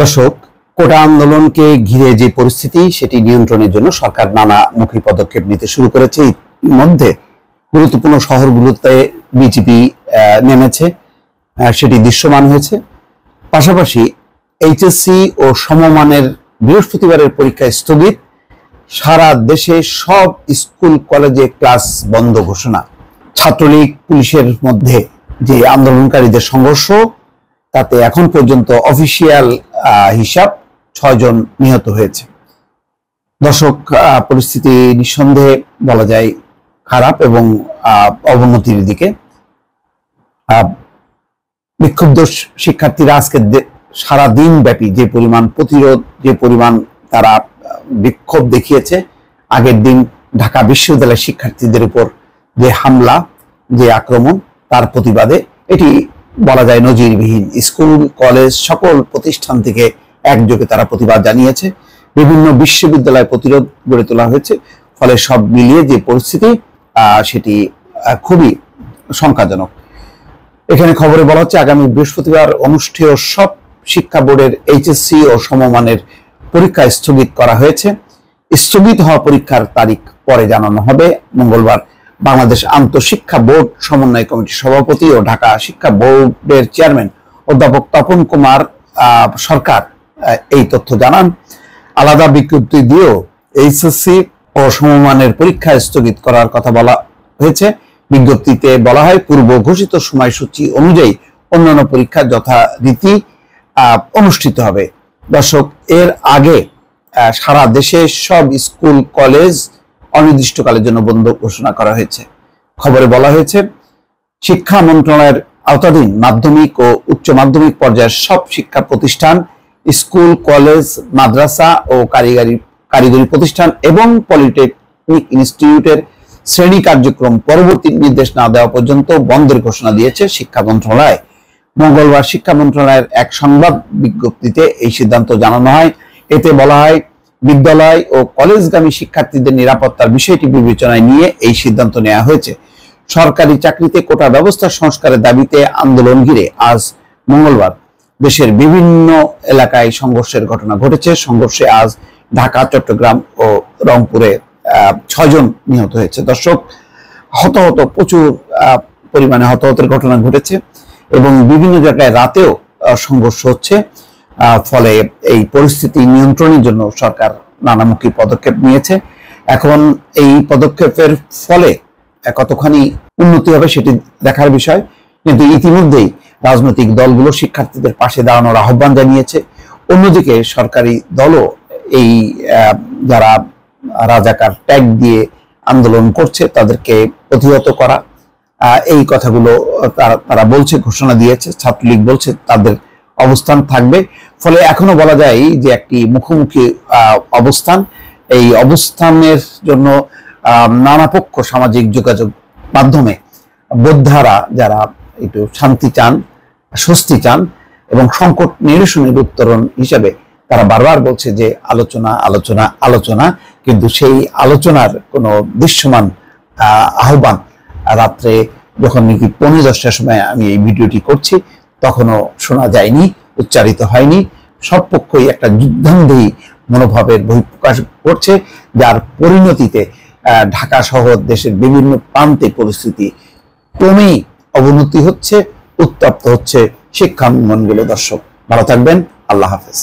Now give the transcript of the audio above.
দর্শক, কোটা আন্দোলনকে ঘিরে যে পরিস্থিতি সেটি নিয়ন্ত্রণের জন্য সরকার নানামুখী পদক্ষেপ নিতে শুরু করেছে। মধ্যে গুরুত্বপূর্ণ শহরগুলোতে বিজেপি নেমেছে, সেটি দৃশ্যমান হয়েছে। পাশাপাশি এইচএসসি ও সমমানের বৃহস্পতিবারের পরীক্ষা স্থগিত, সারা দেশে সব স্কুল কলেজে ক্লাস বন্ধ ঘোষণা। ছাত্রলীগ পুলিশের মধ্যে যে আন্দোলনকারীদের সংঘর্ষ, তাতে এখন পর্যন্ত অফিসিয়াল হিসাব 6 জন নিহত হয়েছে। দর্শক, পরিস্থিতি নিঃসন্দেহে বলা যায় খারাপ এবং অবনতির দিকে। বিক্ষুব্ধ শিক্ষার্থীরা আজকে সারা দিন ব্যাপী যে পরিমাণ প্রতিরোধ, যে পরিমাণ তারা বিক্ষোভ দেখিয়েছে, আগের দিন ঢাকা বিশ্ববিদ্যালয়ের শিক্ষার্থীদের উপর যে হামলা, যে আক্রমণ, তার প্রতিবাদে এটি বলা যায় নজিরবিহীন। স্কুল কলেজ সকল প্রতিষ্ঠান থেকে একযোগে তারা প্রতিবাদ জানিয়েছে। বিভিন্ন বিশ্ববিদ্যালয় প্রতিরোধ গড়ে তোলা হয়েছে। ফলে সব মিলিয়ে যে পরিস্থিতি সেটি খুবই শঙ্কাজনক। এখানে খবরে বলা হচ্ছে আগামী বৃহস্পতিবার অনুষ্ঠেয় সব শিক্ষা বোর্ডের এইচএসসি ও সমমানের পরীক্ষা স্থগিত করা হয়েছে। স্থগিত হওয়া পরীক্ষার তারিখ পরে জানানো হবে। মঙ্গলবার বাংলাদেশ আন্তঃশিক্ষা বোর্ড সমন্বয় কমিটির সভাপতি ও ঢাকা শিক্ষা বোর্ডের চেয়ারম্যান অধ্যাপক তপন কুমার সরকার এই তথ্য জানান। আলাদা বিজ্ঞপ্তি দিয়েও এইচএসসি ও সমমানের পরীক্ষা স্থগিত করার কথা বলা হয়েছে। বিজ্ঞপ্তিতে বলা হয়, পূর্ব ঘোষিত সময়সূচি অনুযায়ী অন্যান্য পরীক্ষা যথারীতি অনুষ্ঠিত হবে। দর্শক, এর আগে সারা দেশে সব স্কুল কলেজ অনির্দিষ্টকালের জন্য বন্ধ ঘোষণা করা হয়েছে। খবরে বলা হয়েছে, শিক্ষা মন্ত্রণালয়ের আওতাধীন মাধ্যমিক ও উচ্চ মাধ্যমিক পর্যায়ের সব শিক্ষা প্রতিষ্ঠান, স্কুল কলেজ, মাদ্রাসা ও কারিগরি প্রতিষ্ঠান এবং পলিটেকনিক ইনস্টিটিউটের শ্রেণী কার্যক্রম পরবর্তী নির্দেশ না দেওয়া পর্যন্ত বন্ধের ঘোষণা দিয়েছে শিক্ষা মন্ত্রণালয়। মঙ্গলবার শিক্ষা মন্ত্রণালয়ের এক সংবাদ বিজ্ঞপ্তিতে এই সিদ্ধান্ত জানানো হয়। এতে বলা হয়, বিদ্যালয় ও কলেজগামী শিক্ষার্থীদের নিরাপত্তার বিষয়টি বিবেচনায় নিয়ে এই সিদ্ধান্ত নেওয়া হয়েছে। সরকারি চাকরিতে কোটা ব্যবস্থা সংস্কারের দাবিতে আন্দোলন ঘিরে আজ মঙ্গলবার দেশের বিভিন্ন এলাকায় সংঘর্ষের ঘটনা ঘটেছে। সংঘর্ষে আজ ঢাকা, চট্টগ্রাম ও রংপুরে 6 জন নিহত হয়েছে। দর্শক, প্রচুর পরিমাণে হতাহতের ঘটনা ঘটেছে এবং বিভিন্ন জায়গায় রাতেও সংঘর্ষ হচ্ছে। ফলে এই পরিস্থিতি নিয়ন্ত্রণের জন্য সরকার নানামুখী পদক্ষেপ নিয়েছে। এখন এই পদক্ষেপের ফলে কতখানি উন্নতি হবে সেটি দেখার বিষয়। কিন্তু ইতিমধ্যেই রাজনৈতিক দলগুলো শিক্ষার্থীদের পাশে দাঁড়ানোর আহ্বান জানিয়েছে। অন্যদিকে সরকারি দলও এই যারা রাজাকার ট্যাগ দিয়ে আন্দোলন করছে তাদেরকে প্রতিহত করা, এই কথাগুলো তারা বলছে, ঘোষণা দিয়েছে। ছাত্রলীগ বলছে তাদের অবস্থান থাকবে। ফলে এখনো বলা যায় যে একটি মুখোমুখি অবস্থান। এই অবস্থানের জন্য নানা পক্ষ সামাজিক যোগাযোগ মাধ্যমে বোদ্ধারা যারা একটু শান্তি চান, স্বস্তি চান এবং সংকট নিরসনের উত্তরণ হিসাবে তারা বারবার বলছে যে আলোচনা আলোচনা আলোচনা, কিন্তু সেই আলোচনার কোনো দৃশ্যমান আহ্বান রাত্রে যখন নাকি 10:45টার সময় আমি এই ভিডিওটি করছি তখনও শোনা যায়নি, উচ্চারিত হয়নি। সব পক্ষই একটা যুদ্ধান্ধী মনোভাবের বহিঃপ্রকাশ করছে, যার পরিণতিতে ঢাকা সহ দেশের বিভিন্ন প্রান্তে পরিস্থিতি ক্রমেই অবনতি হচ্ছে, উত্তপ্ত হচ্ছে শিক্ষাঙ্গনগুলো। দর্শক, ভালো থাকবেন। আল্লাহ হাফেজ।